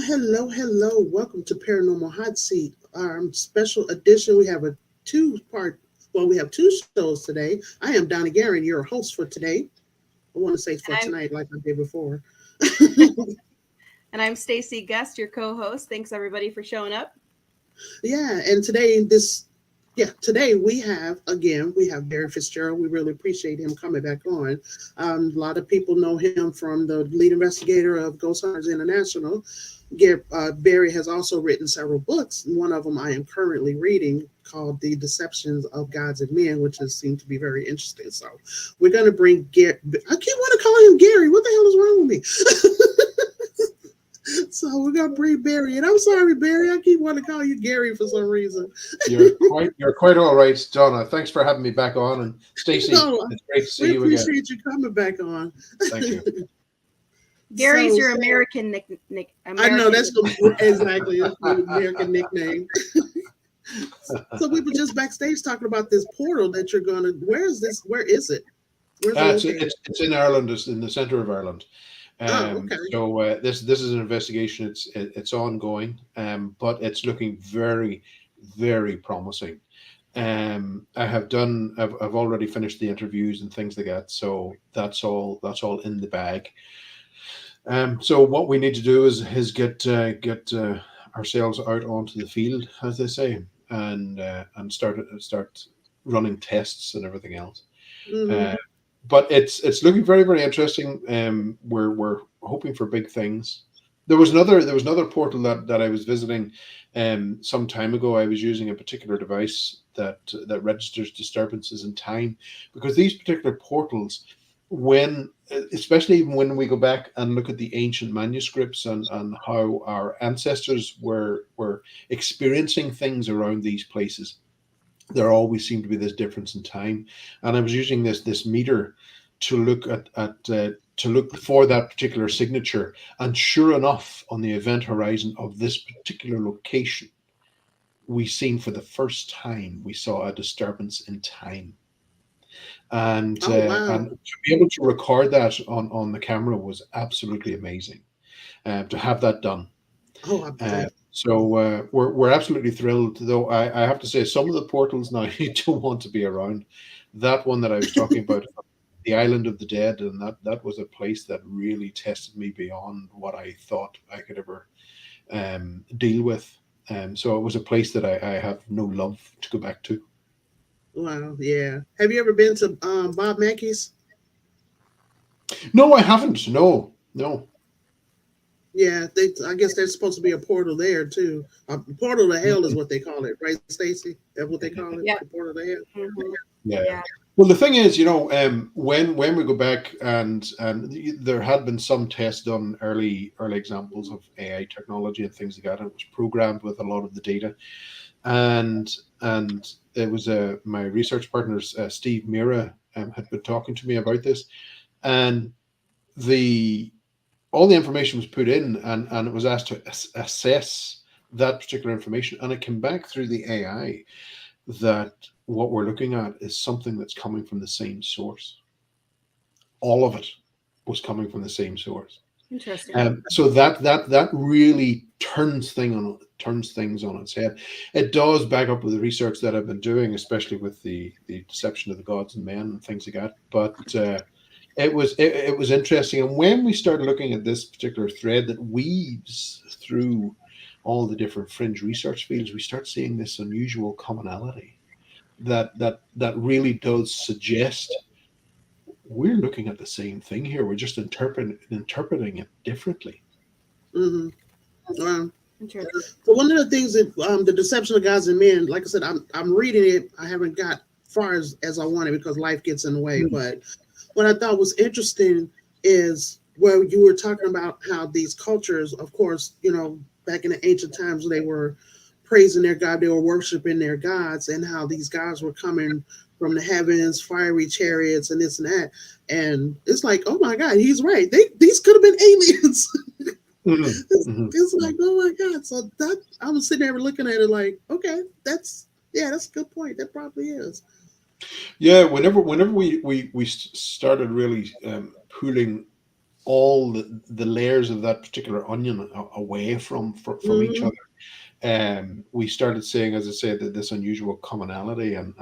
Hello, hello. Welcome to Paranormal Hot Seat, our special edition. We have a two-part, well, we have two shows today. I am Donna Guerin, your host for today. I want to say for I'm tonight, like I did before. and I'm Stacy Guest, your co-host. Thanks everybody for showing up. Yeah, and today we have Barry Fitzgerald. We really appreciate him coming back on. A lot of people know him from the lead investigator of Ghost Hunters International. Barry has also written several books. One of them I am currently reading called The Deceptions of Gods and Men, which has seemed to be very interesting. So we're going to bring Gary. I keep wanting to call him Gary. What the hell is wrong with me? So we're going to bring Barry. And I'm sorry, Barry. I keep wanting to call you Gary for some reason. You're quite all right, Donna. Thanks for having me back on, and Stacey, No, it's great to see we you again. appreciate you coming back on. Thank you. Gary's So, your American nick. I know American. that's exactly that's the American nickname. So we were just backstage talking about this portal that you're gonna. Where is this? Where is it? Where's it It's, located? it's it's in Ireland. It's in the centre of Ireland. Oh, okay. This is an investigation. It's ongoing, but it's looking very, very promising. I've already finished the interviews and things like that. So that's all in the bag. So what we need to do is get ourselves out onto the field, as they say, and start running tests and everything else. Hmm. Uh, but it's looking very, very interesting. We're hoping for big things. There was another portal that I was visiting some time ago. I was using a particular device that registers disturbances in time, because these particular portals, when especially even when we go back and look at the ancient manuscripts and how our ancestors were experiencing things around these places, there always seemed to be this difference in time. And I was using this meter to look to look for that particular signature, and sure enough, on the event horizon of this particular location, we seen for the first time, we saw a disturbance in time. Oh wow. And to be able to record that on the camera was absolutely amazing. To have that done. Oh, I bet. We're absolutely thrilled. Though I have to say, some of the portals now you don't want to be around. That one that I was talking about, the Island of the Dead, and that was a place that really tested me beyond what I thought I could ever deal with. So it was a place that I have no love to go back to. Wow. Yeah. Have you ever been to Bob Mackey's? No, I haven't. No, no. Yeah. I guess there's supposed to be a portal there too. A portal to hell is what they call it, right, Stacy? That's what they call it. Yep. The portal to hell. Mhm. Yeah. Yeah. Well, the thing is, when we go back, and there had been some tests done, early examples of AI technology and things like that. And it was programmed with a lot of the data, and it was my research partners, Steve Mira, had been talking to me about this, and the all the information was put in, and it was asked to assess that particular information, and it came back through the AI that what we're looking at is something that's coming from the same source. All of it was coming from the same source. Interesting. So that really turns things on its head. It does back up with the research that I've been doing, especially with the deception of the gods and men and things like that. But it was interesting. And when we started looking at this particular thread that weaves through all the different fringe research fields, we start seeing this unusual commonality that really does suggest we're looking at the same thing here. We're just interpreting it differently. Mm-hmm. Wow. Interesting. So one of the things that the deception of gods and men, like I said, I'm reading it. I haven't got far as I wanted because life gets in the way. Mm. But what I thought was interesting is where you were talking about how these cultures, of course, back in the ancient times, they were praising their God, they were worshiping their gods, and how these gods were coming from the heavens, fiery chariots, and this and that. And it's like, oh my God, he's right. These could have been aliens. Mhm, it's, mhm, it's like, mhm. oh my God. So that I was sitting there looking at it like, okay, that's a good point. That probably is. Yeah, whenever we started really pulling all the layers of that particular onion away from each Hmm. other. We started seeing, as I said, that this unusual commonality, and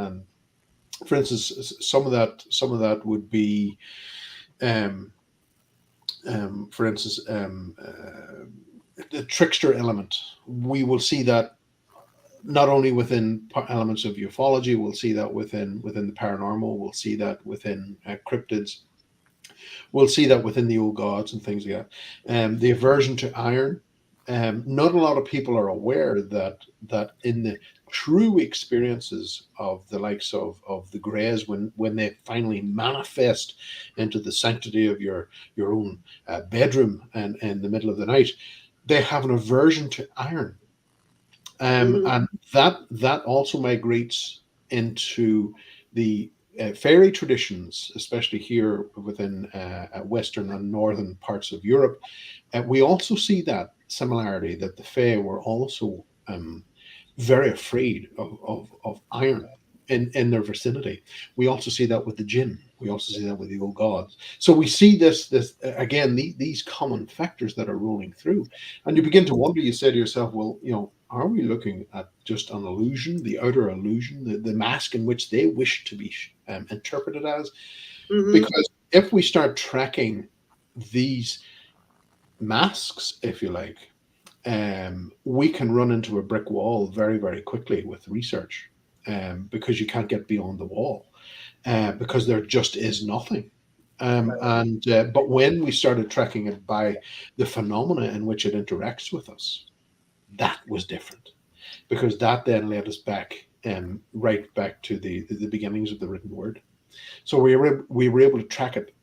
for instance, some of that would be, um, for instance, the trickster element. We will see that not only within elements of ufology, we'll see that within the paranormal, we'll see that within cryptids, we'll see that within the old gods and things like that. The aversion to iron. Not a lot of people are aware that in the true experiences of the likes of the Greys, when they finally manifest into the sanctity of your own bedroom and in the middle of the night, they have an aversion to iron, Hmm. and that also migrates into the fairy traditions, especially here within Western and Northern parts of Europe. We also see that similarity, that the Fae were also very afraid of iron in their vicinity. We also see that with the jinn. We also see that with the old gods. So we see this again, these common factors that are rolling through, and you begin to wonder. You say to yourself, well, are we looking at just an illusion, the outer illusion, the mask in which they wish to be interpreted as? Hmm. Because if we start tracking these masks, if you like, we can run into a brick wall very, very quickly with research, because you can't get beyond the wall, because there just is nothing. And But when we started tracking it by the phenomena in which it interacts with us, that was different, because that then led us back, right back to the beginnings of the written word. So we were able to track it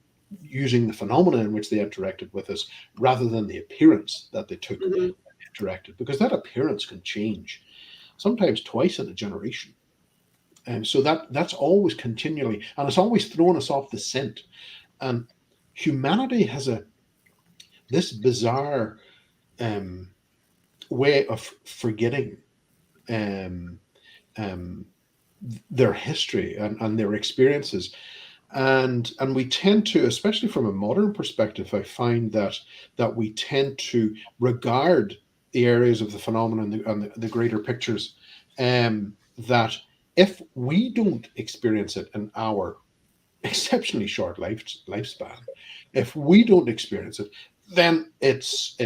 using the phenomena in which they interacted with us, rather than the appearance that they took Hmm. interacted, because that appearance can change sometimes twice in a generation. And so that's always continually, and it's always thrown us off the scent. And humanity has a this bizarre um, way of forgetting um, um, their history and their experiences. And we tend to, especially from a modern perspective, I find that we tend to regard the areas of the phenomenon and the greater pictures, that if we don't experience it in our exceptionally short lifespan, if we don't experience it, then it's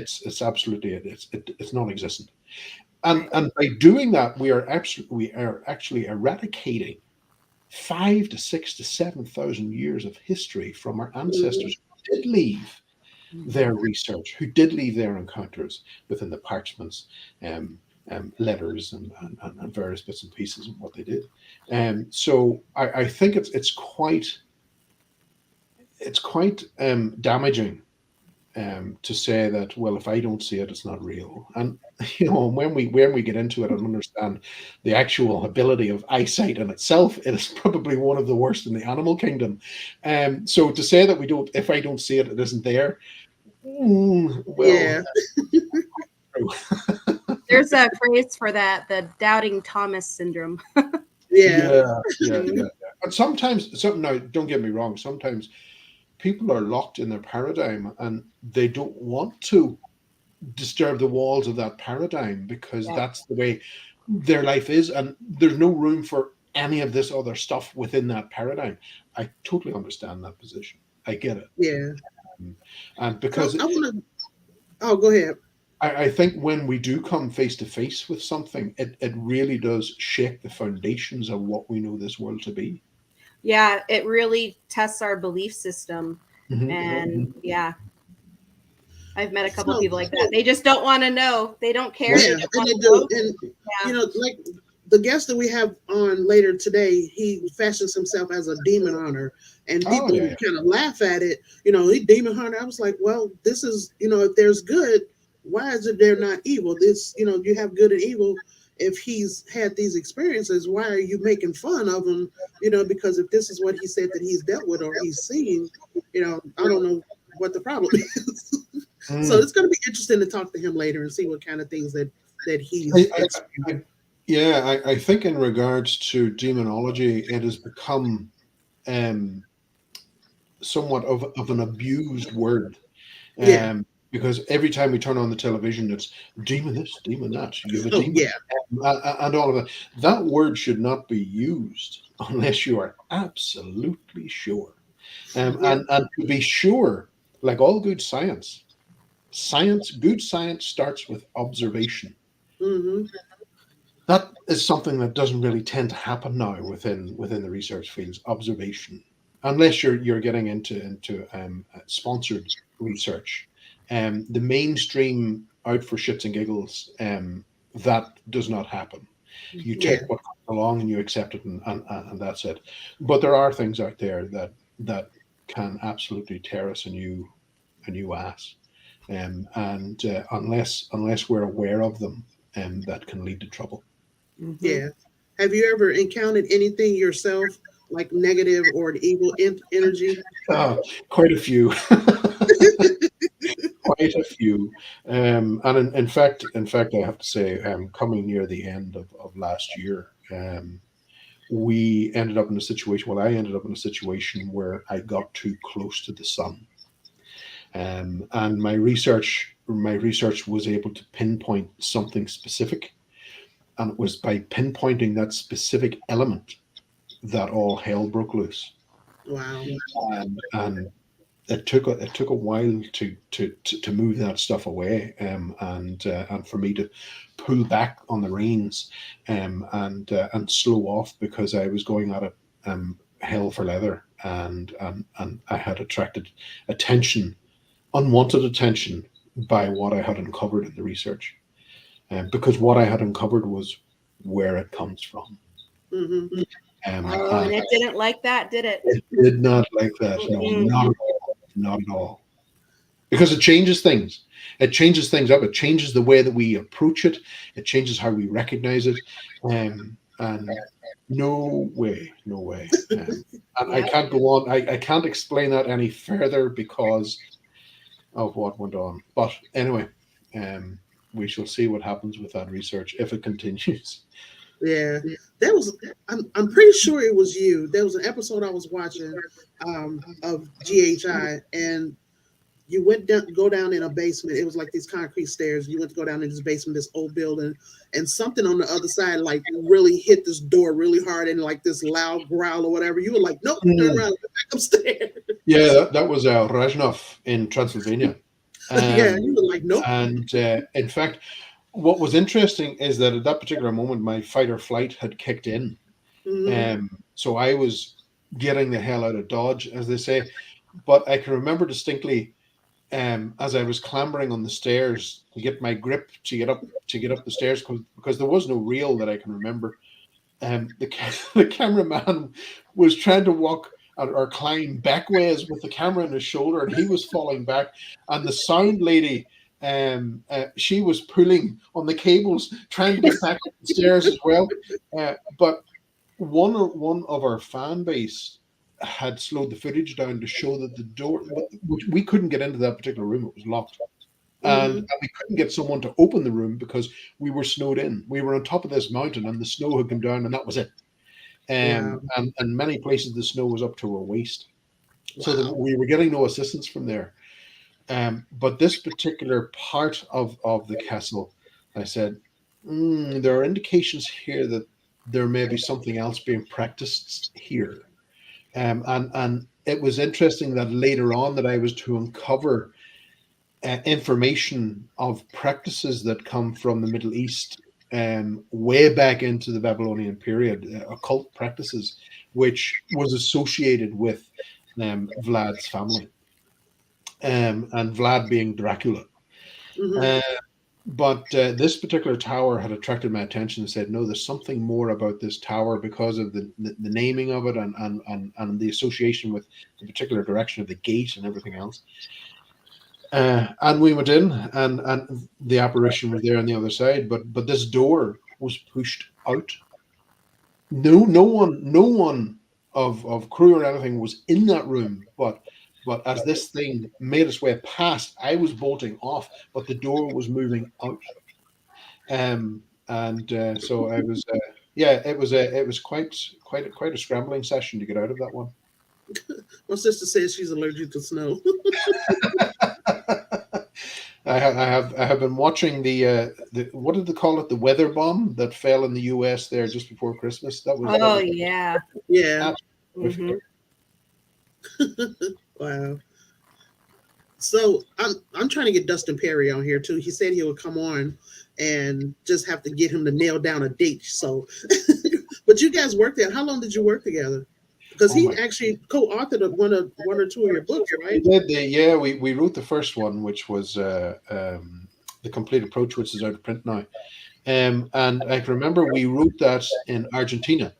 absolutely it's non-existent. and Right. and by doing that, we are actually eradicating 5 to 6 to 7,000 years of history from our Hmm. ancestors who did leave their research, who did leave their encounters within the parchments, um, letters, and various bits and pieces of what they did. So I think it's quite damaging, to say that, well, if I don't see it, it's not real. And when we get into it and understand the actual ability of eyesight in itself, it is probably one of the worst in the animal kingdom. So to say that we don't, if I don't see it, it isn't there. Well, Yeah. There's a phrase for that, the doubting Thomas syndrome. Yeah. yeah, yeah, Mhm. yeah. And sometimes, now, don't get me wrong. Sometimes people are locked in their paradigm and they don't want to disturb the walls of that paradigm, because Yeah. that's the way their life is, and there's no room for any of this other stuff within that paradigm. I totally understand that position. I get it. Yeah. And So because I want to. Oh, go ahead. I think when we do come face to face with something, it really does shake the foundations of what we know this world to be. Yeah, it really tests our belief system. Mhm. And yeah, I've met a couple So, people like that. They just don't want to know. They don't care. Yep. They yeah, don't and want they to do. know. And Yeah. like the guest that we have on later today, he fashions himself as a demon hunter, and Oh people yeah, yeah. kind of laugh at it. He demon hunter. I was like, well, this is if there's good, why is it they're not evil? This you have good and evil. If he's had these experiences, why are you making fun of him? Because if this is what he said that he's dealt with or he's seen, I don't know what the problem is. So Mm. it's going to be interesting to talk to him later and see what kind of things that I, he's I, experienced. I, yeah, I think in regards to demonology, it has become um, somewhat of an abused word. Yeah. Because every time we turn on the television, it's demon this, demon that. You have a Oh, demon, yeah. and all of that. That word should not be used unless you are absolutely sure. Yeah. And to be sure, like all good science, good science starts with observation. Mm-hmm. That is something that doesn't really tend to happen now within the research fields. Observation, unless you're getting into sponsored research, the mainstream out for shits and giggles, that does not happen. You Yeah. take what comes along and you accept it, and that's it. But there are things out there that can absolutely tear us a new ass, and unless we're aware of them, that can lead to trouble. Hmm. Yeah. Have you ever encountered anything yourself, like negative or an evil energy? Oh, quite a few. Quite a few. And in fact, I have to say, coming near the end of last year, we ended up in a situation. Well, I ended up in a situation where I got too close to the sun, and my research was able to pinpoint something specific, and it was by pinpointing that specific element that all hell broke loose. Wow. And it took a while to move that stuff away, and for me to pull back on the reins, and slow off, because I was going at it, hell for leather, and I had attracted attention, unwanted attention, by what I had uncovered in the research, because what I had uncovered was where it comes from. Mm-hmm. Oh, And and it didn't like that, did it? it did not like that. No, Mm-mm. not at all. Not at all. Because it changes things. It changes things up. It changes the way that we approach it. It changes how we recognize it. And no way, no way. And I Yep. can't go on. I can't explain that any further because of what went on. But anyway, um, we shall see what happens with that research if it continues. Yeah. That was. I'm pretty sure it was you. There was an episode I was watching of GHI, and you went down, go down in a basement. It was like these concrete stairs. You went to go down in this basement, this old building, and something on the other side like really hit this door really hard, and like this loud growl or whatever. You were like, nope, turn Mm. around, go back upstairs. Yeah, that was Rajnov in Transylvania. Yeah, Um, you were like, nope. and in fact, what was interesting is that at that particular moment, my fight or flight had kicked in. Hmm. So I was getting the hell out of Dodge, as they say. But I can remember distinctly, as I was clambering on the stairs to get my grip to get up the stairs, because there was no reel that I can remember. The cameraman was trying to walk or climb backways with the camera on his shoulder, and he was falling back. And the sound lady, she was pulling on the cables, trying to get back up the stairs as well. But one of our fan base had slowed the footage down to show that the door, we couldn't get into that particular room; it was locked, and Hmm. we couldn't get someone to open the room because we were snowed in. We were on top of this mountain, and the snow had come down, and that was it. Wow. And many places the snow was up to our waist, so that Wow. we were getting no assistance from there. But this particular part of the castle, I said, there are indications here that there may be something else being practiced here. And it was interesting that later on that I was to uncover information of practices that come from the Middle East, way back into the Babylonian period, occult practices, which was associated with Vlad's family, and Vlad being Dracula. Hmm. Uh, but this particular tower had attracted my attention and said, no, there's something more about this tower because of the naming of it, and the association with the particular direction of the gate and everything else. And we went in, and the apparition was there on the other side, but this door was pushed out. No one of crew or anything was in that room, but as this thing made its way past, I was bolting off, but the door was moving out. And so I was, yeah, it was quite a scrambling session to get out of that one. My sister says she's allergic to snow. I have been watching the what did they call it, the weather bomb that fell in the U.S. there just before Christmas. That Oh was yeah. Yeah. absolutely Hmm. Wow. So I'm trying to get Dustin Perry on here too. He said he would come on and just have to get him to nail down a date. So, but you guys worked there. How long did you work together? Because oh he my. actually co-authored one or two of your books, We right? did yeah, we wrote the first one, which was the complete approach, which is out of print now. And I can remember we wrote that in Argentina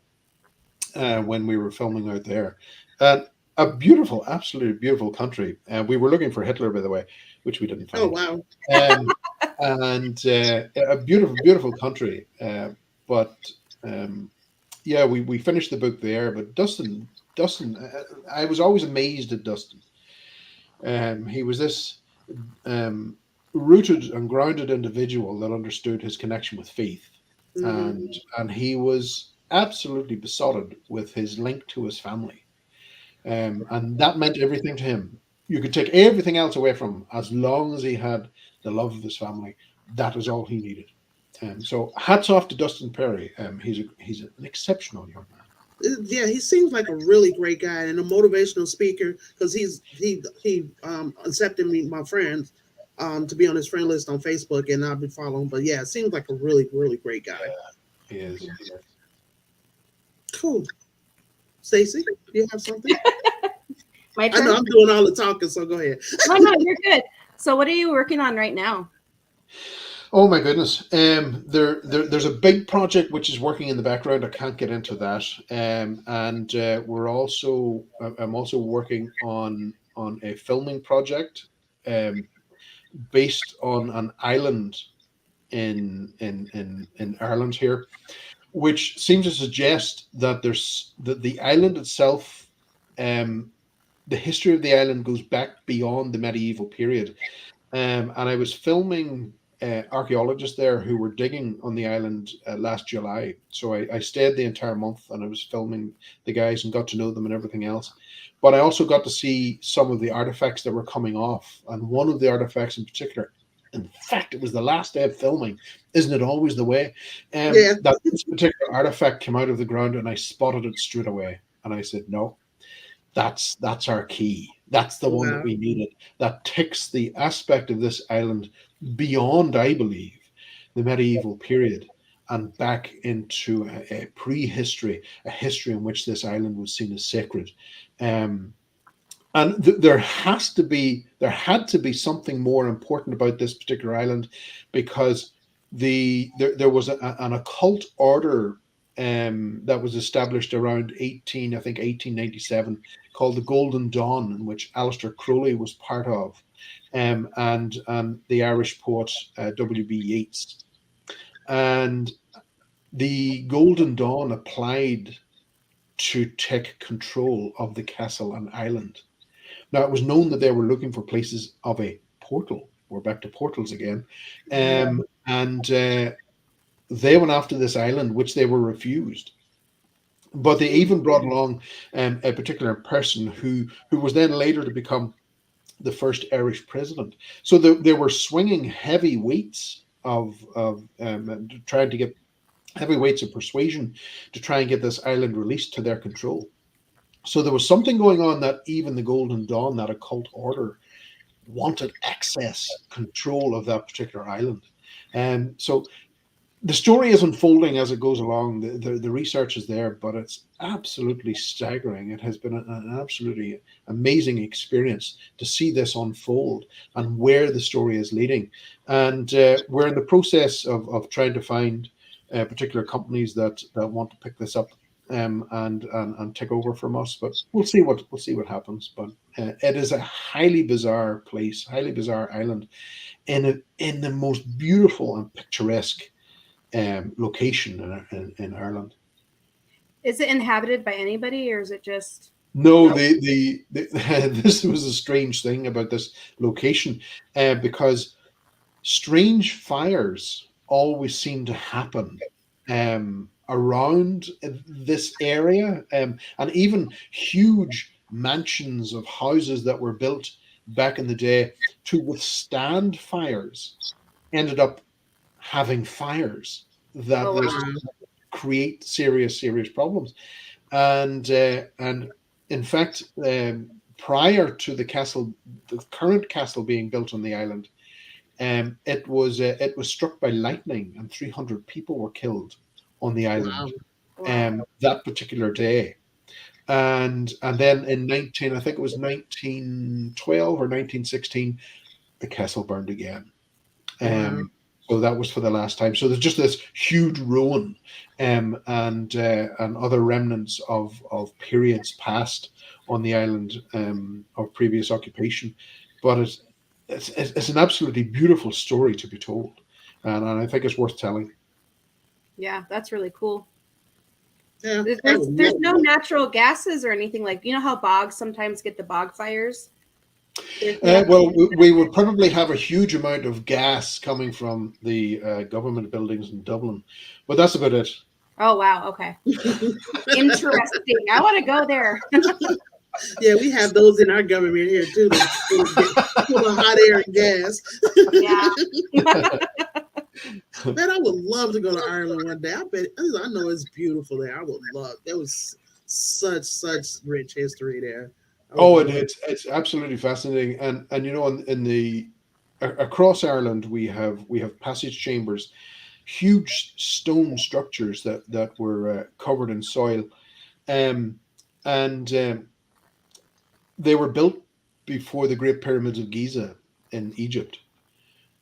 when we were filming out there. And a beautiful, absolutely beautiful country. We were looking for Hitler, by the way, which we didn't Oh find. wow. Um, and a beautiful, beautiful country. But um, yeah, we finished the book there. But Dustin, I was always amazed at Dustin. He was this um, rooted and grounded individual that understood his connection with faith, Hmm. and he was absolutely besotted with his link to his family, and that meant everything to him. You could take everything else away from him as long as he had the love of his family. That is all he needed. So hats off to Dustin Perry. He's an exceptional young man. Yeah, he seems like a really great guy and a motivational speaker because he accepted me, my friends, to be on his friend list on Facebook, and I've been following. But yeah, it seems like a really great guy. He is. He is. Cool. Stacy, you have something? My I know turn. I'm doing all the talking, so go ahead. No, no, you're good. So, what are you working on right now? Oh my goodness. There's a big project which is working in the background. I can't get into that. And I'm also working on a filming project um, based on an island in Ireland here, which seems to suggest that the island itself, um, the history of the island goes back beyond the medieval period. And I was filming archaeologists there who were digging on the island last July. So I stayed the entire month and I was filming the guys and got to know them and everything else. But I also got to see some of the artifacts that were coming off. And one of the artifacts in particular, in fact, it was the last day of filming. Isn't it always the way? Yeah. That this particular artifact came out of the ground and I spotted it straight away. And I said, no, that's our key. That's the one that Wow. we needed. That ticks the aspect of this island beyond, I believe, the medieval period and back into a prehistory, a history in which this island was seen as sacred. Um, and there had to be something more important about this particular island, because there was an occult order that was established around 1897, called the Golden Dawn, in which Aleister Crowley was part of, and the Irish poet W.B. Yeats. And the Golden Dawn applied to take control of the castle and island. Now, it was known that they were looking for places of a portal. We're back to portals again. And they went after this island, which they were refused. But they even brought along a particular person who was then later to become the first Irish president. So they were swinging heavy weights of trying to get heavy weights of persuasion to try and get this island released to their control. So there was something going on that even the Golden Dawn, that occult order, wanted access control of that particular island. And so the story is unfolding as it goes along. The research is there, but it's absolutely staggering. It has been an absolutely amazing experience to see this unfold and where the story is leading. And we're in the process of trying to find particular companies that want to pick this up and take over from us. But we'll see what happens. But it is a highly bizarre place, highly bizarre island in the most beautiful and picturesque location in Ireland. Is it inhabited by anybody, or is it just No, nope? the this was a strange thing about this location, because strange fires always seem to happen around this area, and even huge mansions of houses that were built back in the day to withstand fires ended up having fires that Oh, was wow. Wow. create serious problems. And in fact, prior to the current castle being built on the island, it was struck by lightning, and 300 people were killed on the island Wow. Wow. that particular day. And then in 19, I think it was 1912 or 1916, the castle burned again. Wow. Um, so that was for the last time. So there's just this huge ruin, and other remnants of periods past on the island, of previous occupation. But it's an absolutely beautiful story to be told, and I think it's worth telling. Yeah, that's really cool. Yeah, There's, I there's would there's love no that. natural gases or anything like, you know how bogs sometimes get the bog fires? There's nothing. Well, we would probably have a huge amount of gas coming from the government buildings in Dublin, but that's about it. Oh, wow. Okay. Interesting. I want to go there. Yeah, we have those in our government here too. Full of hot air and gas. Yeah. Man, I would love to go to Ireland one day. I know it's beautiful there. I would love. There was such rich history there. I would Oh, love. it's absolutely fascinating, and you know, in the across Ireland we have passage chambers, huge stone structures that were covered in soil, um, and they were built before the Great Pyramids of Giza in Egypt,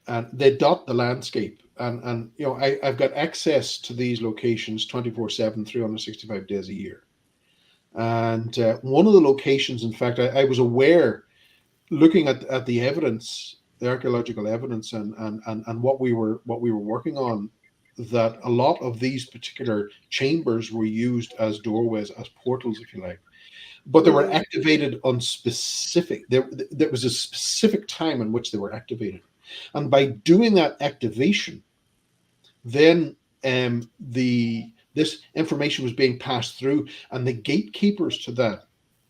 and they dot the landscape. And you know, I've got access to these locations 24/7, 365 days a year. And one of the locations, in fact, I was aware, looking at the evidence, the archaeological evidence, and what we were working on, that a lot of these particular chambers were used as doorways, as portals, if you like, but they were Mhm. activated on specific. There was a specific time in which they were activated, and by doing that activation, then the this information was being passed through, and the gatekeepers to that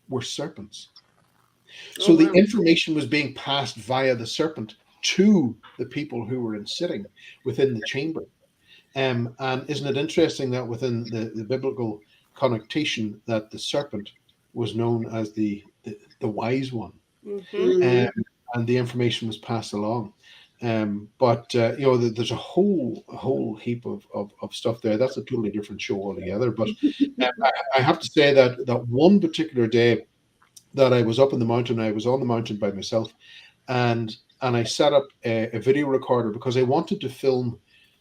were serpents. Oh So the wow. information was being passed via the serpent to the people who were in sitting within the chamber. And isn't it interesting that within the biblical connotation, that the serpent was known as the wise one, Hmm. um, Hmm. and the information was passed along. But you know, there's a whole heap of stuff there. That's a totally different show altogether. But I have to say that one particular day that I was up in the mountain, I was on the mountain by myself, and I set up a video recorder because I wanted to film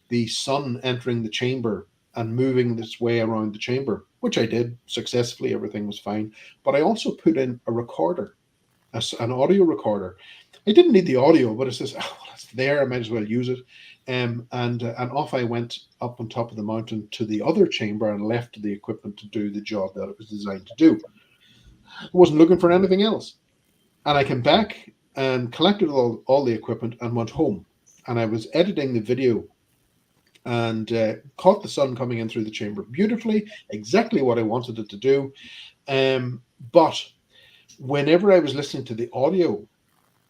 the sun entering the chamber and moving this way around the chamber, which I did successfully. Everything was fine. But I also put in a recorder, an audio recorder. I didn't need the audio, but it says, oh, well, it's there. I might as well use it. And off I went up on top of the mountain to the other chamber and left the equipment to do the job that it was designed to do. I wasn't looking for anything else. And I came back and collected all the equipment and went home. And I was editing the video and caught the sun coming in through the chamber beautifully, exactly what I wanted it to do. But whenever I was listening to the audio,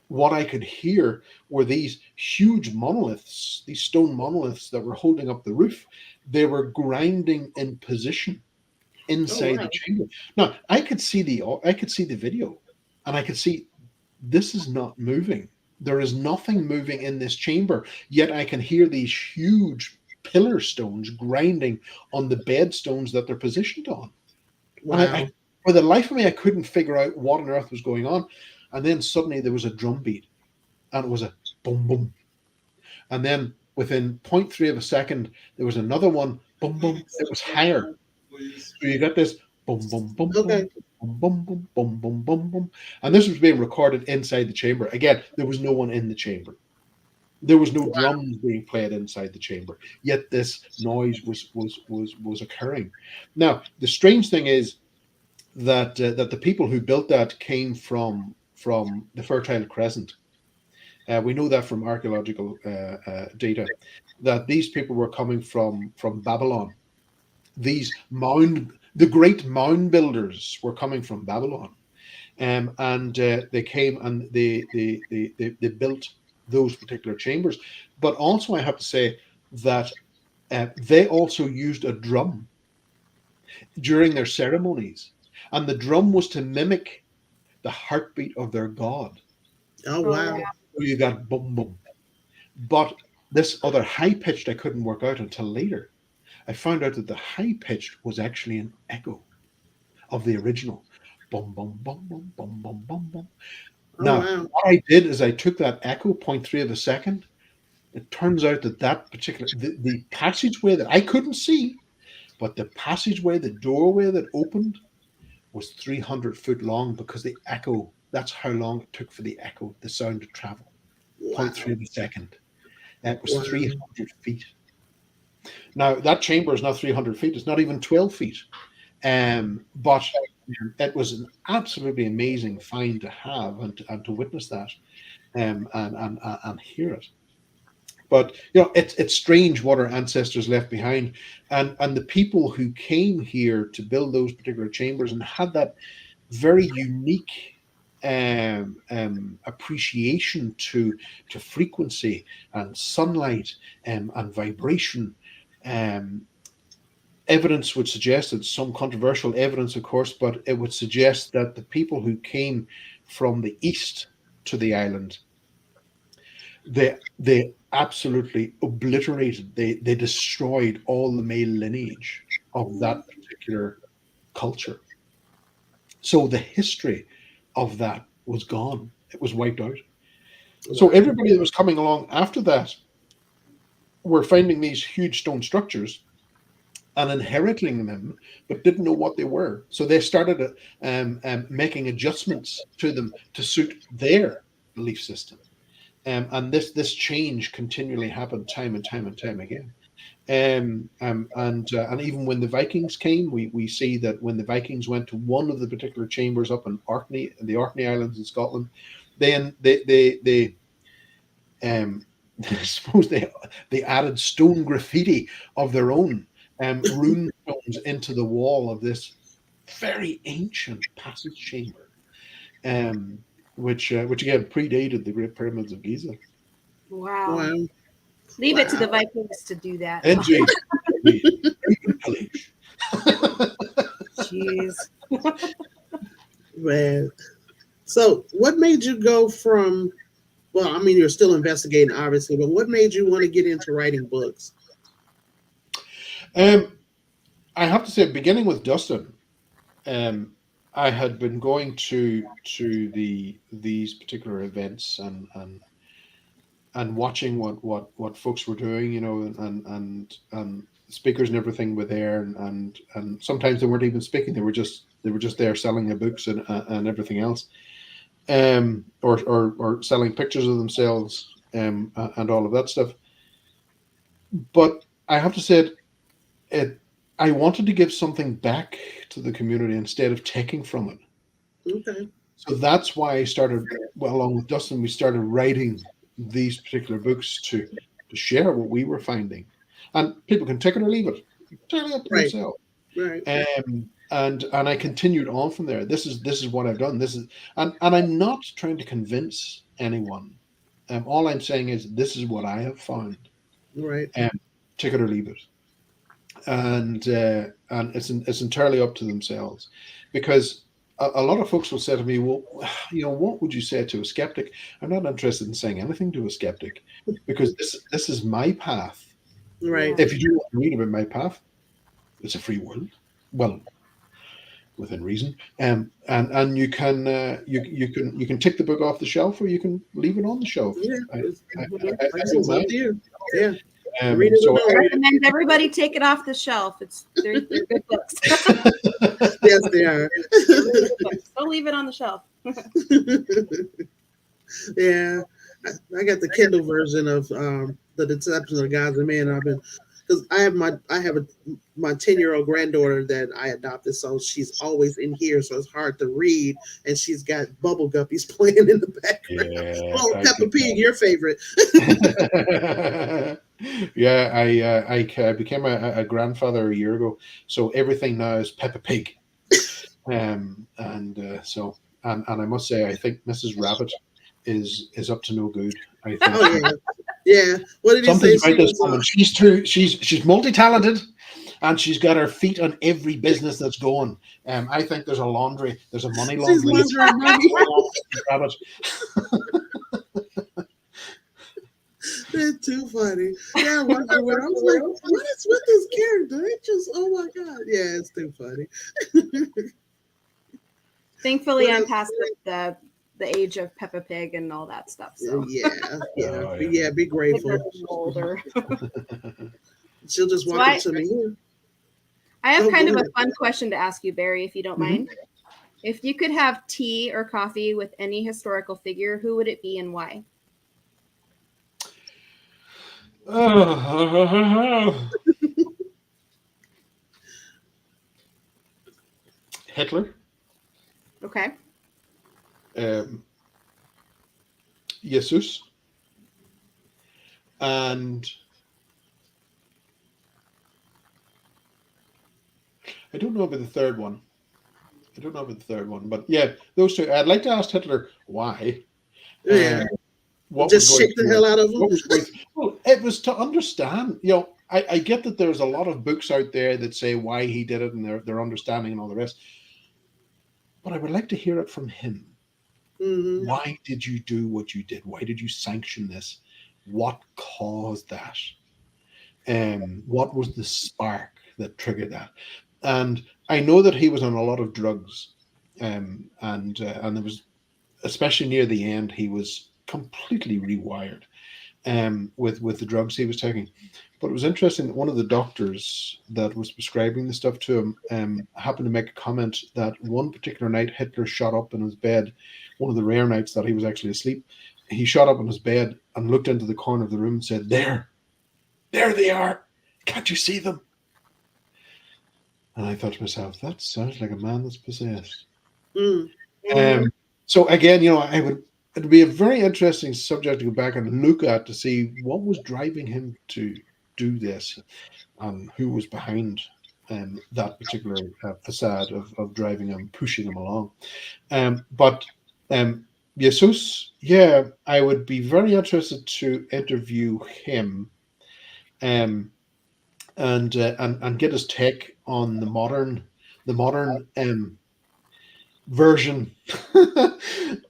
what I could hear were these huge monoliths, these stone monoliths that were holding up the roof. They were grinding in position Oh inside wow. the chamber. Now I could see the video, and I could see this is not moving. There is nothing moving in this chamber, yet I can hear these huge pillar stones grinding on the bed stones that they're positioned on. And Wow. for the life of me, I couldn't figure out what on earth was going on. And then suddenly there was a drum beat, and it was a boom, boom. And then within zero point 0.3 of a second, there was another one, boom, boom. It was higher. So you got this boom, boom, boom, boom, Okay. boom, boom, boom, boom, boom, boom, boom. And this was being recorded inside the chamber. Again, there was no one in the chamber. There was no drums being played inside the chamber. Yet this noise was occurring. Now, the strange thing is that the people who built that came from the Fertile Crescent. We know that from archaeological data, that these people were coming from Babylon. The great mound builders were coming from Babylon. and they came and they built those particular chambers. But also, I have to say that they also used a drum during their ceremonies, and the drum was to mimic the heartbeat of their god. Oh Oh, wow. wow. So you got boom boom. But this other high pitched, I couldn't work out until later. I found out that the high pitched was actually an echo of the original. Boom boom boom boom boom boom boom boom. Oh Now, wow. what I did is I took that echo 0.3 of a second. It turns out that that particular the passageway that I couldn't see, but the passageway, the doorway that opened was 300 foot long because the echo. That's how long it took for the echo, the sound to travel. Zero point 0.3 Wow. of a second. It was Wow. 300 feet. Now that chamber is not 300 feet. It's not even 12 feet. But it was an absolutely amazing find to have and to witness that and hear it. But it's strange what our ancestors left behind, and the people who came here to build those particular chambers and had that very unique appreciation to frequency and sunlight and vibration. Um, Evidence would suggest that some controversial evidence, of course, but it would suggest that the people who came from the east to the island, they absolutely obliterated, they destroyed all the male lineage of that particular culture. So the history of that was gone. It was wiped out. So Wow. everybody that was coming along after that were finding these huge stone structures and inheriting them, but didn't know what they were. So they started making adjustments to them to suit their belief system. And this change continually happened time and time and time again. And even when the Vikings came, we see that when the Vikings went to one of the particular chambers up in Orkney, in the Orkney Islands in Scotland, then they I suppose they added stone graffiti of their own, rune stones into the wall of this very ancient passage chamber, um, which again predated the Great Pyramids of Giza. Wow. Wow. Leave it to the Wow. Vikings to do that. Indeed, indeed. Pillage. Jeez. Man. So what made you go from, well, I mean, you're still investigating, obviously, but what made you want to get into writing books? Um, I have to say, beginning with Dustin, um, I had been going to these particular events and watching what folks were doing, and speakers and everything were there, and sometimes they weren't even speaking; they were just there selling their books and everything else, or selling pictures of themselves, and all of that stuff. But I have to say, it I wanted to give something back to the community instead of taking from it. Okay. So that's why I started, well, along with Dustin, we started writing these particular books to share what we were finding. And people can take it or leave it. Entirely up to Right. themselves. Right. And I continued on from there. This is what I've done. And I'm not trying to convince anyone. All I'm saying is this is what I have found. Right. Um, Take it or leave it. And it's entirely up to themselves, because a lot of folks will say to me, well, what would you say to a skeptic? I'm not interested in saying anything to a skeptic, because this is my path. Right. If you do want to read about my path, it's a free world, well, within reason. And you can take the book off the shelf, or you can leave it on the shelf. Yeah. I, I, Like I, I I said, don't it's up mind. to you. Yeah. Read it So or I don't read recommend everybody take it off the shelf. They're good books. it. Yes, they are. They're really good books. Don't leave it on the shelf. Yeah, I got the Kindle version of the Deception of Gods and Men. I've been, because I have my 10-year-old granddaughter that I adopted, so she's always in here, so it's hard to read, and she's got Bubble Guppies playing in the background. yeah, Oh, I Peppa get Pig, your favorite. that. Yeah, I became a grandfather a year ago, so everything now is Peppa Pig. And so and I must say, I think Mrs. Rabbit is up to no good. I think Oh yeah, yeah. What did he say? something's She about this was. woman. She's multi-talented, and she's got her feet on every business that's going. I think there's a money She's laundry. laundering money. Rabbit. They're too funny. Yeah, I was like, what is with this character? It just, oh my god, yeah, it's too funny. Thankfully, What I'm else? past the age of Peppa Pig and all that stuff. So Oh, Yeah. Be kids grateful. are older. She'll just So walk up to me. I have Oh, kind go of a ahead. fun question to ask you, Barry, if you don't Mhm. mind. If you could have tea or coffee with any historical figure, who would it be and why? Hitler, Okay. um, Jesus, and I don't know about the third one. But yeah, those two. I'd like to ask Hitler why. Yeah, What was just going shake the through hell it? out of them. What was going through? Well, it was to understand. I get that there's a lot of books out there that say why he did it and their understanding and all the rest. But I would like to hear it from him. Hmm. Why did you do what you did? Why did you sanction this? What caused that? What was the spark that triggered that? And I know that he was on a lot of drugs, and there was, especially near the end, he was completely rewired with the drugs he was taking. But it was interesting that one of the doctors that was prescribing the stuff to him happened to make a comment that one particular night Hitler shot up in his bed, one of the rare nights that he was actually asleep. He shot up in his bed and looked into the corner of the room and said, there they are. Can't you see them? And I thought to myself, that sounds like a man that's possessed. Mm. Um, so again, it'd be a very interesting subject to go back and look at to see what was driving him to do this and who was behind that particular facade of driving him, pushing him along. But Jesus, yeah, I would be very interested to interview him um, and get his take on the modern version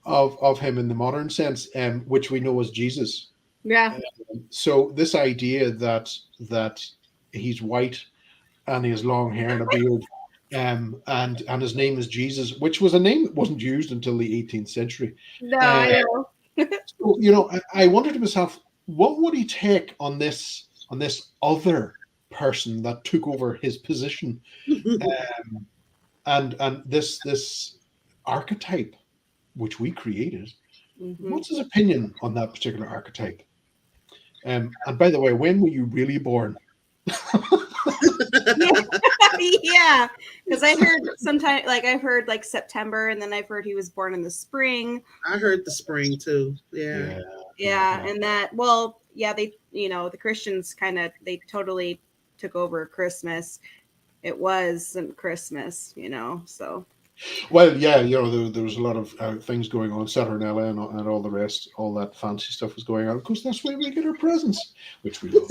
of him in the modern sense, which we know as Jesus. Yeah. So this idea that he's white and he has long hair and a beard, and his name is Jesus, which was a name that wasn't used until the 18th century. No, Uh, I know. so, I wondered to myself, what would he take on this other person that took over his position, um, and this archetype which we created. Mhm. What's his opinion on that particular archetype? And by the way, when were you really born? Yeah, because I heard sometime I've heard like September, and then I've heard he was born in the spring. I heard the spring too. Yeah. Yeah, and they the Christians they totally took over Christmas. It wasn't Christmas, so Well, yeah, there was a lot of things going on, Saturnalia and all the rest, all that fancy stuff was going on. Of course, that's why we get our presents, which we love.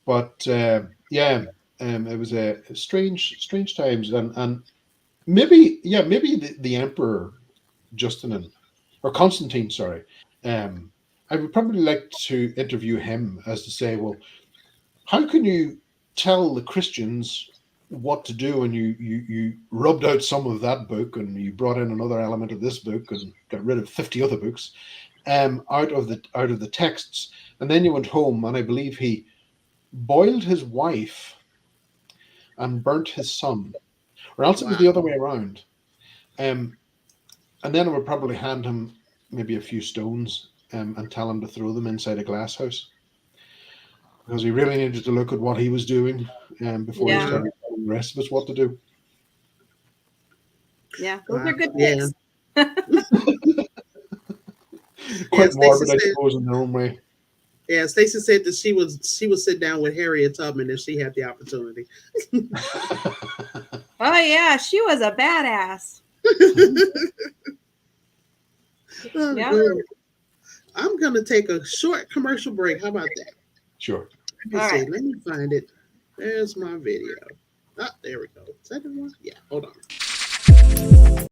But it was a strange times, and maybe the Emperor Justinian or Constantine, sorry. I would probably like to interview him as to say, well, how can you tell the Christians what to do and you rubbed out some of that book and you brought in another element of this book and got rid of 50 other books out of the texts, and then you went home and I believe he boiled his wife and burnt his son, or else it was the other Wow. way around. And then I would probably hand him maybe a few stones and tell him to throw them inside a glass house, because he really needed to look at what he was doing before he yeah, started telling the rest of us what to do. yeah, those Wow. are good Yeah. picks. Yeah. Quite morbid, I suppose, in their own way. Yeah. Stacy said that she would sit down with Harriet Tubman if she had the opportunity. Oh yeah, she was a badass. Oh, Yeah. good. I'm gonna take a short commercial break. How about that? Sure. Let me All see. right. Let me find it. There's my video. Ah, there we go. Is that the one? Yeah. Hold on.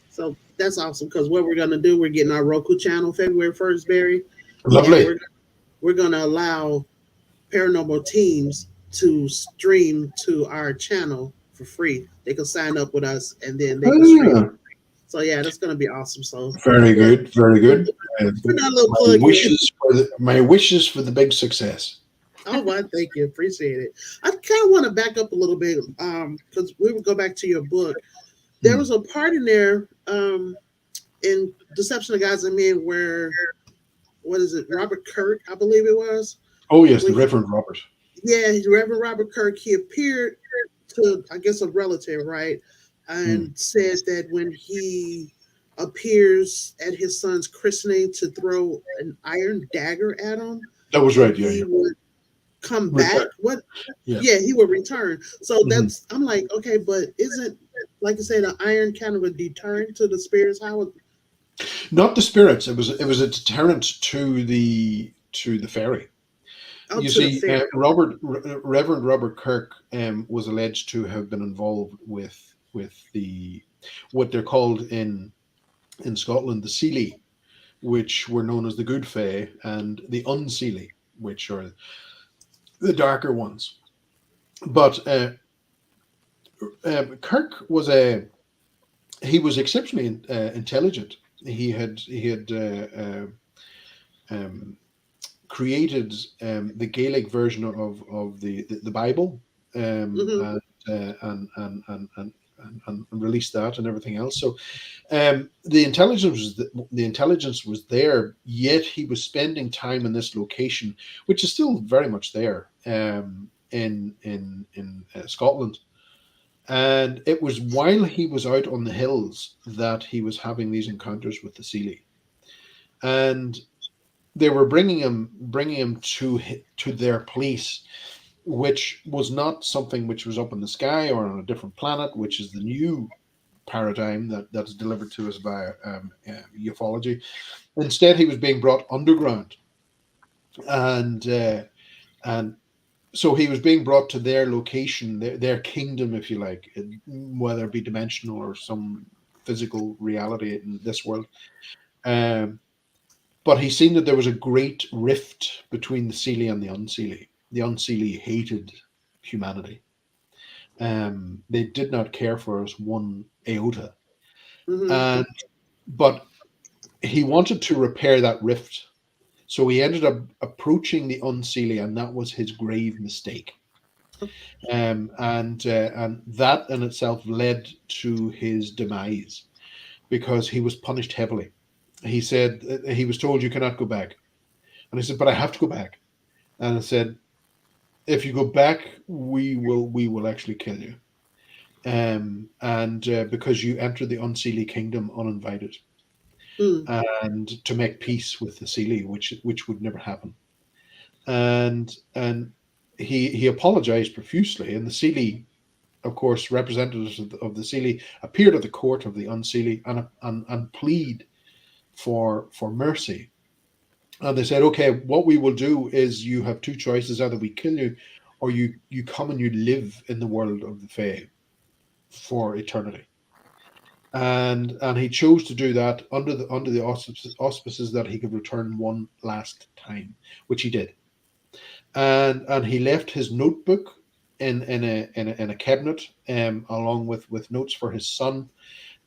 So that's awesome because what we're gonna do, we're getting our Roku channel February 1st, Barry, and Lovely. we're gonna allow paranormal teams to stream to our channel for free. They can sign up with us and then they can stream. Ah, So yeah, that's gonna be awesome. So very yeah, good. Very good. put that little My plug in. wishes for the big success. Oh, well, thank you. Appreciate it. I kind of want to back up a little bit because we would go back to your book. There was a part in there in Deception of Gods and Men where, what is it, Robert Kirk, I believe it was. Oh yes, the When Reverend Robert. Yeah, Reverend Robert Kirk, he appeared to, I guess, a relative, right? Hmm. And said that when he appears at his son's christening to throw an iron dagger at him, That was and right. Yeah. he would come back. Return. What? Yeah. Yeah, he would return. So Mhm. I'm like, okay, but isn't, like I said, the iron kind of a deterrent to the spirits? How would, Not the spirits. It was a deterrent to the fairy. oh, You to the see, fair? Reverend Robert Kirk was alleged to have been involved with the what they're called in Scotland the Seelie, which were known as the Good Fae, and the Unseelie, which are the darker ones. But Kirk he was exceptionally intelligent. He had um, created the Gaelic version of the Bible, Hmm. and released that and everything else. So the intelligence was there. Yet he was spending time in this location, which is still very much there in Scotland. And it was while he was out on the hills that he was having these encounters with the Seelie, and they were bringing him to their place, which was not something which was up in the sky or on a different planet, which is the new paradigm that's delivered to us by ufology. Instead, he was being brought underground, and and so he was being brought to their location, their kingdom, if you like, whether it be dimensional or some physical reality in this world. Um, but he seen that there was a great rift between the Seelie and the Unseelie. The Unseelie hated humanity. They did not care for us one iota. Hmm. And but he wanted to repair that rift. So he ended up approaching the Unseelie, and that was his grave mistake. And that in itself led to his demise because he was punished heavily. He said he was told you cannot go back, and he said, "But I have to go back." And I said, "If you go back, we will actually kill you." And because you entered the Unseelie kingdom uninvited, Mm. and to make peace with the Seelie, which would never happen. And he apologized profusely, and the Seelie of course, representatives of the Seelie appeared at the court of the Unseelie and plead for mercy. And they said, okay, what we will do is you have two choices: either we kill you, or you come and you live in the world of the Fae for eternity. And he chose to do that under the auspices that he could return one last time, which he did. And he left his notebook in a cabinet, along with notes for his son,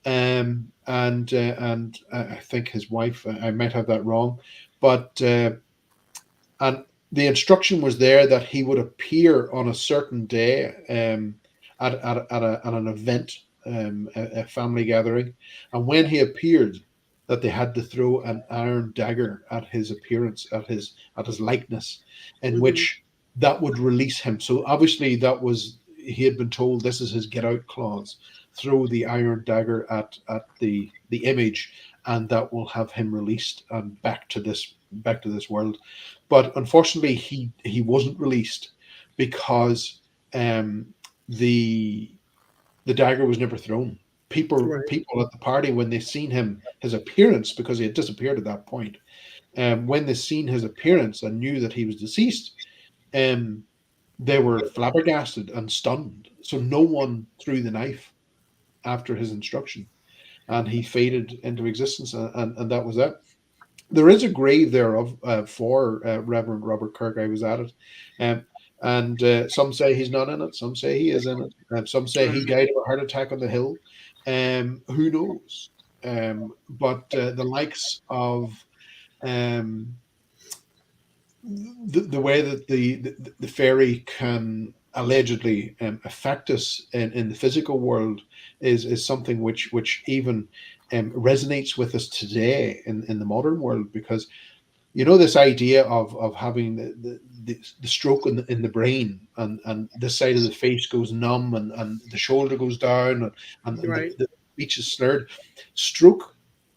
and I think his wife. I might have that wrong, but and the instruction was there that he would appear on a certain day, at an event, a family gathering, and when he appeared, that they had to throw an iron dagger at his appearance, at his likeness, in Mhm. which that would release him. So obviously that was, he had been told this is his get out clause: throw the iron dagger at the image, and that will have him released and back to this world. But unfortunately, he wasn't released, because um, the the dagger was never thrown. People Right. people at the party, when they seen his appearance, because he had disappeared at that point, when they seen his appearance and knew that he was deceased, um, they were flabbergasted and stunned. So no one threw the knife after his instruction, and he faded into existence, and that was it. There is a grave there for Reverend Robert Kirk. I was at it, um, and some say he's not in it. Some say he is in it. Some say he Right. died of a heart attack on the hill. Who knows? But the likes of um, the way that the fairy can allegedly affect us in the physical world is something which even resonates with us today in the modern world, because this idea of having the stroke in the brain, and this side of the face goes numb, and the shoulder goes down, and Right. the speech is slurred. Stroke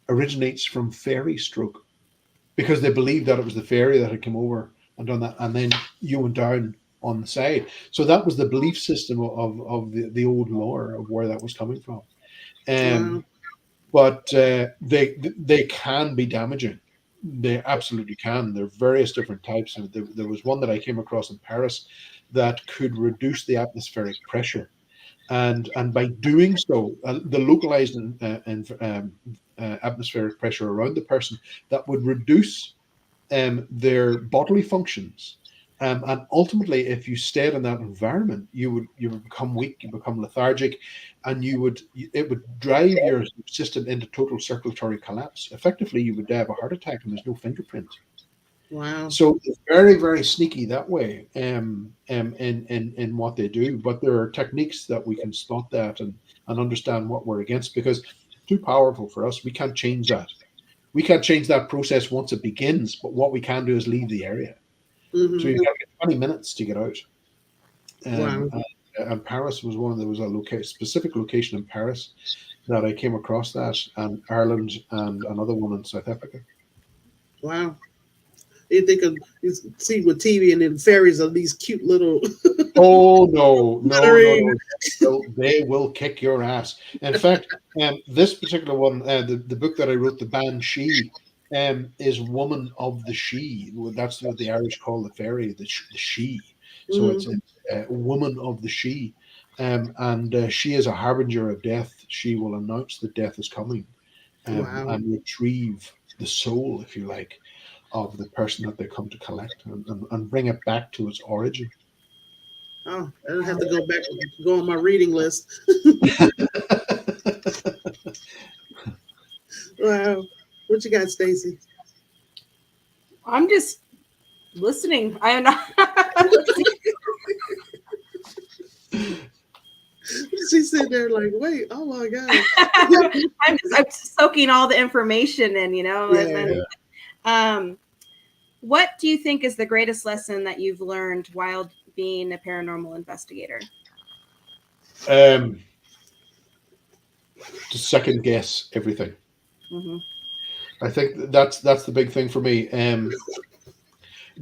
originates from fairy stroke, because they believed that it was the fairy that had come over and done that, and then you went down on the side. So that was the belief system of the old lore of where that was coming from. Wow. Um, but they can be damaging. They absolutely can. There are various different types. And there was one that I came across in Paris that could reduce the atmospheric pressure, and by doing so, the localized atmospheric pressure around the person, that would reduce their bodily functions. And ultimately, if you stayed in that environment, you would become weak, you become lethargic, and it would drive your system into total circulatory collapse. Effectively, you would die of a heart attack, and there's no fingerprint. Wow. So it's very, very sneaky that way, in what they do. But there are techniques that we can spot that, and understand what we're against, because it's too powerful for us. We can't change that. We can't change that process once it begins, but what we can do is leave the area. So Hmm. you've got to get 20 minutes to get out. Wow. And Paris was one. There was a specific location in Paris that I came across that, and Ireland, and another one in South Africa. Wow. You see with TV, and then fairies are these cute little Oh no, no, no, glittering. no! They will kick your ass. In fact, this particular one, the book that I wrote, The Banshee, is Woman of the She. That's what the Irish call the fairy, the she. So Hmm. it's Woman of the She, and she is a harbinger of death. She will announce that death is coming, Wow. and retrieve the soul, if you like, of the person that they come to collect, and bring it back to its origin. Oh, I don't have to go on my reading list. Wow. What you got, Stacy? I'm just listening. I am not. She's sitting there like, wait, oh my God. I'm soaking all the information in, and Yeah. then, um, what do you think is the greatest lesson that you've learned while being a paranormal investigator? um, to second guess everything. Mm-hmm. I think that's the big thing for me.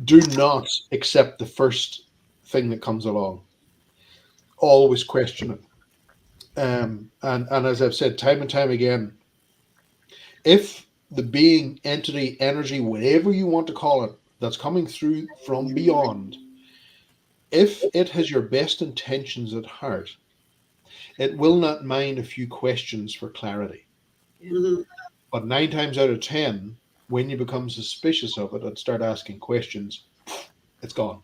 Do not accept the first thing that comes along. Always question it. And as I've said time and time again, if the being, entity, energy, whatever you want to call it, that's coming through from beyond, if it has your best intentions at heart, it will not mind a few questions for clarity. Hmm. But 9 times out of 10, when you become suspicious of it and start asking questions, it's gone.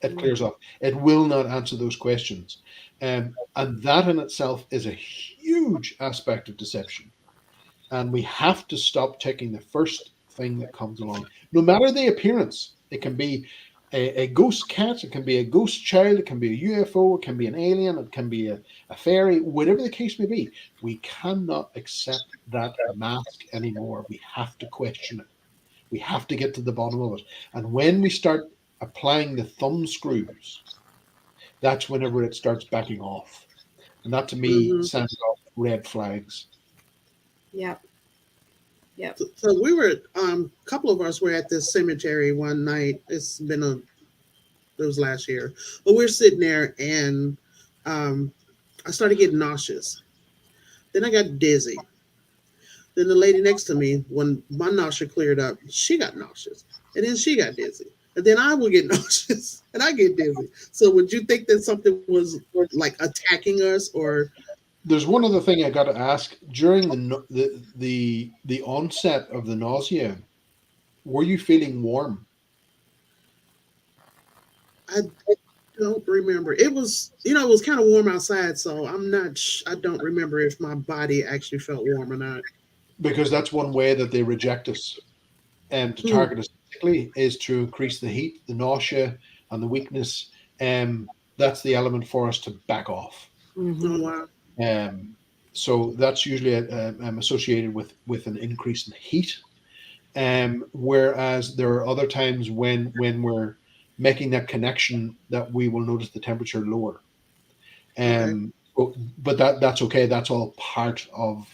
It Mhm. clears off. It will not answer those questions. And that in itself is a huge aspect of deception. And we have to stop taking the first thing that comes along, no matter the appearance. It can be a ghost cat, it can be a ghost child, it can be a UFO, it can be an alien, it can be a fairy, whatever the case may be. We cannot accept that mask anymore. We have to question it. We have to get to the bottom of it. And when we start applying the thumb screws, that's whenever it starts backing off. And that to me Hmm. sounds off red flags. Yep. Yep. So we were, a couple of us were at this cemetery one night. It was last year, but we're sitting there and um, I started getting nauseous. Then I got dizzy. Then the lady next to me, when my nausea cleared up, she got nauseous. And then she got dizzy. And then I would get nauseous and I get dizzy. So would you think that something was like attacking us or There's one other thing I got to ask. During the onset of the nausea, were you feeling warm? I don't remember. It was, it was kind of warm outside, so I don't remember if my body actually felt warm or not. Because that's one way that they reject us, and to Hmm. target us physically is to increase the heat, the nausea, and the weakness. That's the element for us to back off. Oh, Mhm. wow. Um, so that's usually associated with an increase in heat. Whereas there are other times when we're making that connection that we will notice the temperature lower. Okay. But that's okay. That's all part of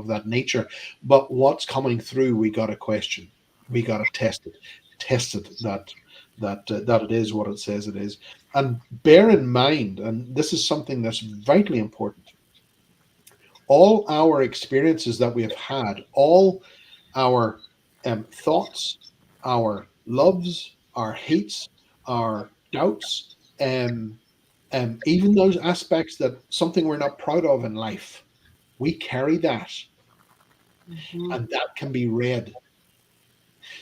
that nature. But what's coming through, we got to question. We got to test it that it is what it says it is. And bear in mind, and this is something that's vitally important. All our experiences that we have had, all our thoughts, our loves, our hates, our doubts, um, even those aspects that something we're not proud of in life, we carry that, Mhm. and that can be read.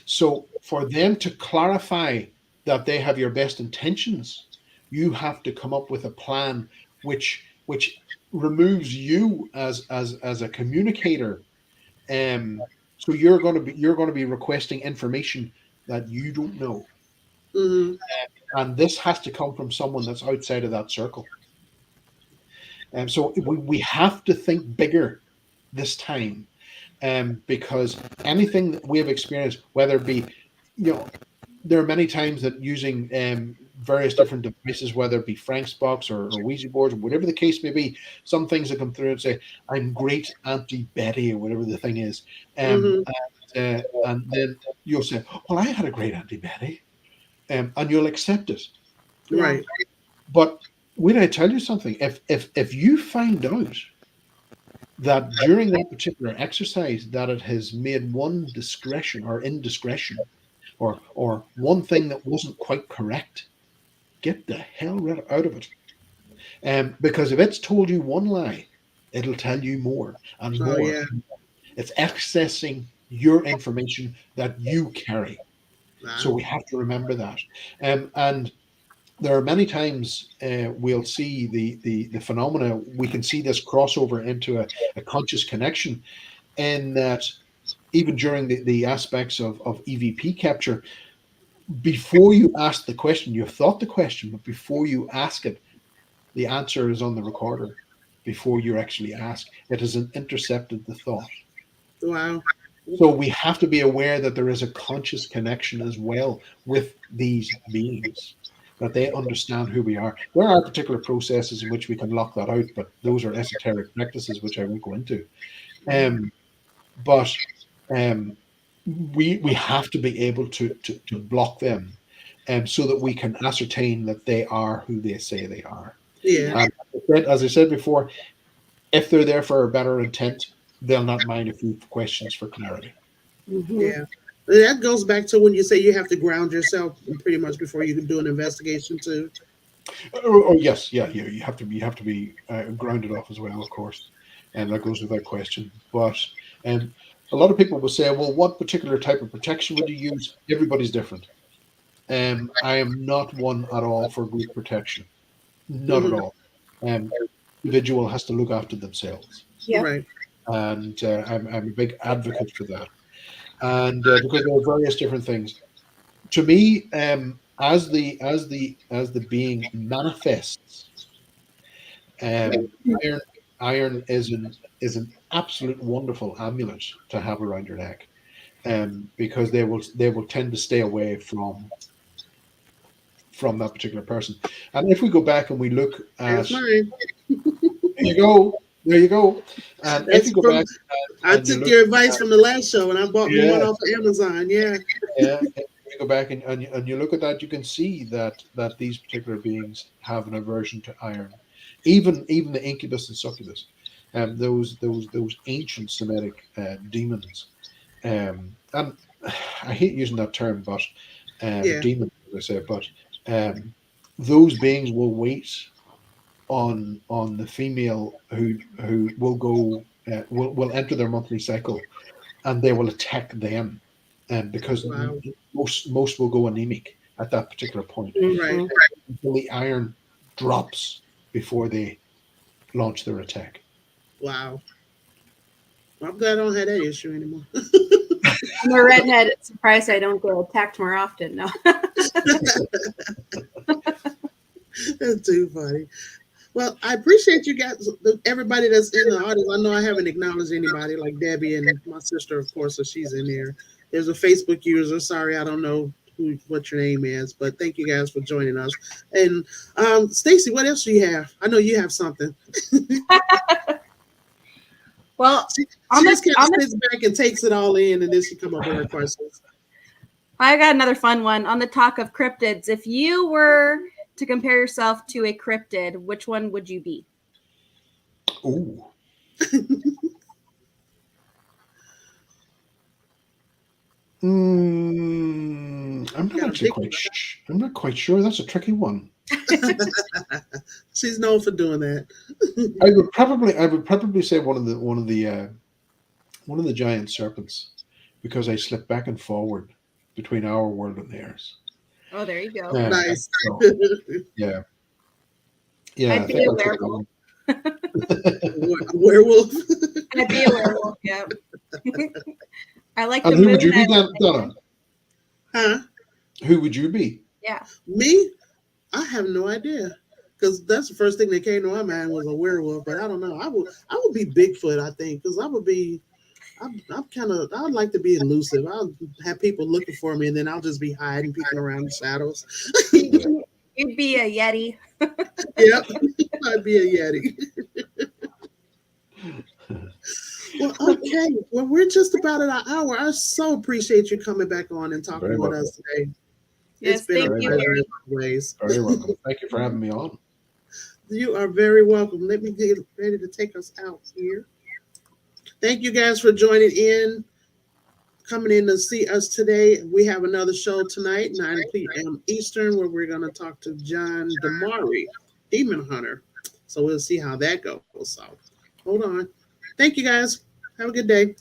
So for them to clarify that they have your best intentions, you have to come up with a plan which removes you as a communicator. So you're going to be requesting information that you don't know, Hmm. and this has to come from someone that's outside of that circle. And so we have to think bigger this time, because anything that we have experienced, whether it be, you know, there are many times that using various different devices, whether it be Frank's box or Ouija boards, or whatever the case may be, some things that come through and say, "I'm great Auntie Betty," or whatever the thing is, Hmm. and then you'll say, "Well, I had a great Auntie Betty," and you'll accept it. Yeah. Right. But when I tell you something, if you find out that during that particular exercise that it has made one discretion or indiscretion, or one thing that wasn't quite correct, get the hell right out of it. Because if it's told you one lie, it'll tell you more and Oh, more. yeah. It's accessing your information that you carry. So Wow. we have to remember that. And there are many times we'll see the phenomena. We can see this crossover into a conscious connection, in that even during the aspects of EVP capture, before you ask the question, you've thought the question, but before you ask it, the answer is on the recorder. Before you actually ask, it has intercepted the thought. Wow. So we have to be aware that there is a conscious connection as well with these beings, that they understand who we are. There are particular processes in which we can lock that out, but those are esoteric practices which I won't go into. Um, but um, we have to be able to block them, so that we can ascertain that they are who they say they are. Yeah. Yeah. And as I said before, if they're there for a better intent, they'll not mind a few questions for clarity. Mhm. Yeah. That goes back to when you say you have to ground yourself pretty much before you can do an investigation too. Oh, yes, yeah, you have to be grounded off as well, of course, and that goes without question. But um, a lot of people will say, well, what particular type of protection would you use? Everybody's different. I am not one at all for group protection, not at Hmm. all. Um, Individual has to look after themselves, Yep. Right. and I'm a big advocate for that. And because there are various different things. To me, as the being manifests, um, iron iron is an absolute wonderful amulet to have around your neck, because they will tend to stay away from that particular person. And if we go back and we look at, There's mine. there you go, and if you That's go from. back I and you took look your advice at, from the last show, and I bought me one yeah, off of Amazon. Yeah. yeah, if you go back and you look at that, you can see that these particular beings have an aversion to iron, even the incubus and succubus, those ancient Semitic demons. And I hate using that term, but Yeah. demons, as I say, but um, those beings will wait on the female who will go will enter their monthly cycle, and they will attack them, because Wow. most will go anemic at that particular point Right. Mhm. until the iron drops before they launch their attack. Wow. Well, I'm glad I don't have that issue anymore. I'm a redhead. It's surprised I don't get attacked more often. No. That's too funny. Well, I appreciate you guys, everybody that's in the audience. I know I haven't acknowledged anybody like Debbie and my sister, of course, so she's in there. There's a Facebook user. Sorry, I don't know what your name is, but thank you guys for joining us. And Stacy, what else do you have? I know you have something. Well, She, I'm she a, just kind of I'm a, sits back and takes it all in, and then she come up with her questions. I got another fun one on the talk of cryptids. If you were to compare yourself to a cryptid, which one would you be? Ooh. I'm not Gotta actually pick quite. I'm not quite sure. That's a tricky one. She's known for doing that. I would probably say one of the giant serpents, because I slip back and forward between our world and theirs. Oh, there you go. Nice. So yeah, yeah, I I'd be think a I'll take that werewolf. one. Werewolf. I'd be a werewolf. Yeah. I like the And who moon. would you be, I like Donna? Huh? Who would you be? yeah. Me? I have no idea. Because that's the first thing that came to my mind was a werewolf, but I don't know. I would be Bigfoot, I think, because I'm kind of, I would like to be elusive. I'll have people looking for me, and then I'll just be hiding, peeking around the shadows. You'd be a yeti. Yep, I'd be a Yeti. Well, okay. Well, we're just about at an hour. I so appreciate you coming back on and talking Very with welcome. us today. Yes, It's been a thank Very you, pleasure welcome. as Harry. always. Very welcome. Thank you for having me on. You are very welcome. Let me get ready to take us out here. Thank you guys for joining in, coming in to see us today. We have another show tonight, 9 p.m. Eastern, where we're going to talk to John Damari, Demon Hunter. So we'll see how that goes. So hold on. Thank you guys. Have a good day.